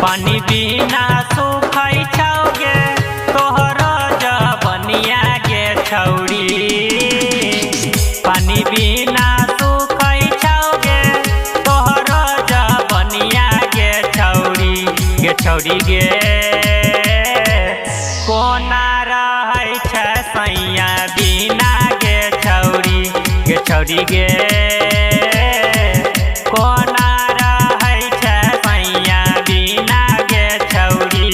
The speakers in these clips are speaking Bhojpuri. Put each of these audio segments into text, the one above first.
पानी बिना सुखै छौ गे तोहर जवनिया गे छौरी। पानी बिना सुखै छौ गे तोहर जवनिया गे छौरी। गे छौरी गे कोना रहै छै सैया बिना गे छौरी। गे छौरी गे कोना रहै छै सैया बिना गे छौरी।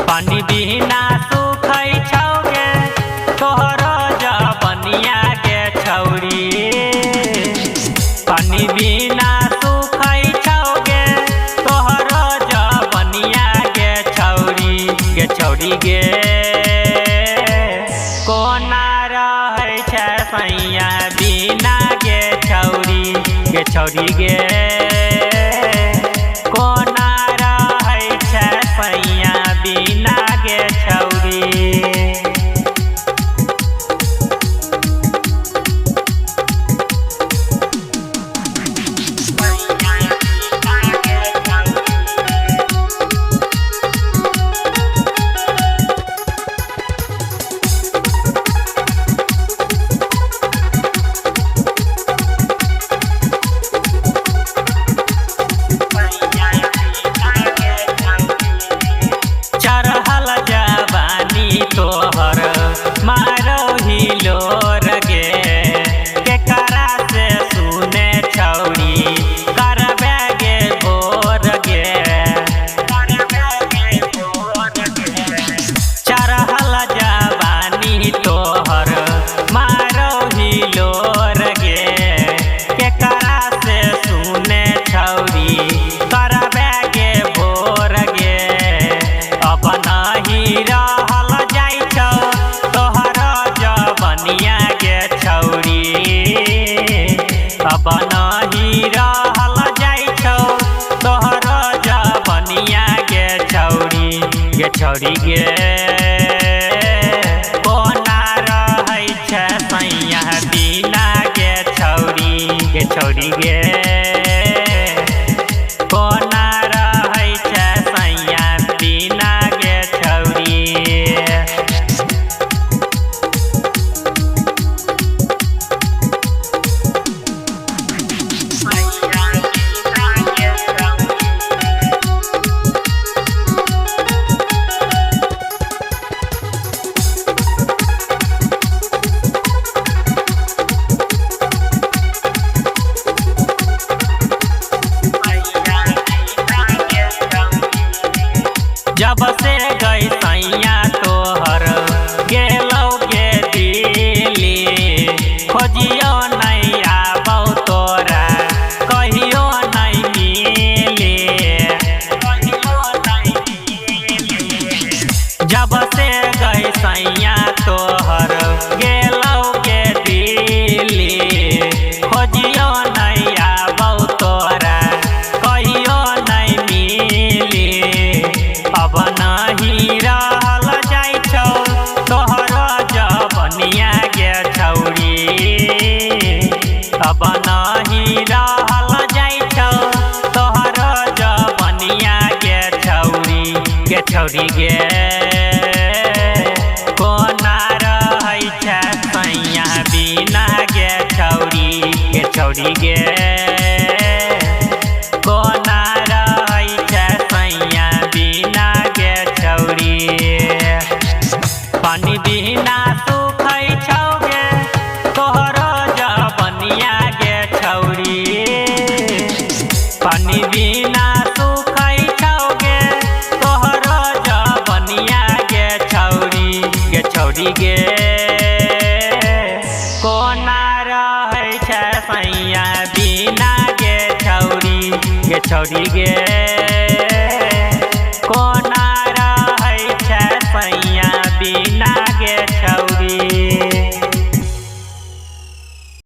पानी बिना सुखै छौ गे तोहर जवनिया गे छौरी। पानी बिना सुखै छौ गे तोहर जवनिया गे छौरी। गे छौरी गे कोना रहै छै सैया बिना गे छौरी। गे छौरी गे कोना रहै छै सैया बिना गे छौरी। चढ़ल जवानी तोहर मारो हिलोर गे केकरा से सुने छौरी करबे गे भोर गे। चढ़ल जवानी तोहर मारो हिलोर गे केकरा से सुने छौरी करबे गे भोर गे। अब नहीं रहल जाइ छौ तोहर जवनिया गे छौरी। अब नहीं रहल जाइ छौ तोहर जवनिया गे छौरी। गे छौरी गे कोना रहै छै सैया बिना गे छौरी। गे छौरी गे कोना रहै छै सैया बिना गे छौरी। जब से गई सैया तोहर गेलौ गे दिल्ली खोजियो नहीं आबौ तोरा कहियो नहीं मिली। जब से गई सैया तोहर गेलौ गे दिल्ली खोजियो नहीं आबौ तोरा कहियो नहीं मिली। अब नहीं रहल जाइ छौ तोहर जवनिया गे छौरी। अब नहीं रहल जाइ छौ तोहर जवनिया गे छौरी। गे छौरी गे कोना रहै छै सैया बिना गे छौरी। गे छौरी गे कोना रहै छै सैया बिना गे छौरी। पानी बिना सुखै छौ गे तोहर जवनिया गे छौरी। पानी बिना सुखै छौ गे तोहर जवनिया गे छौरी। गे छौरी गे कोना रहै छै सैया बिना गे छौरी। गे छौरी गे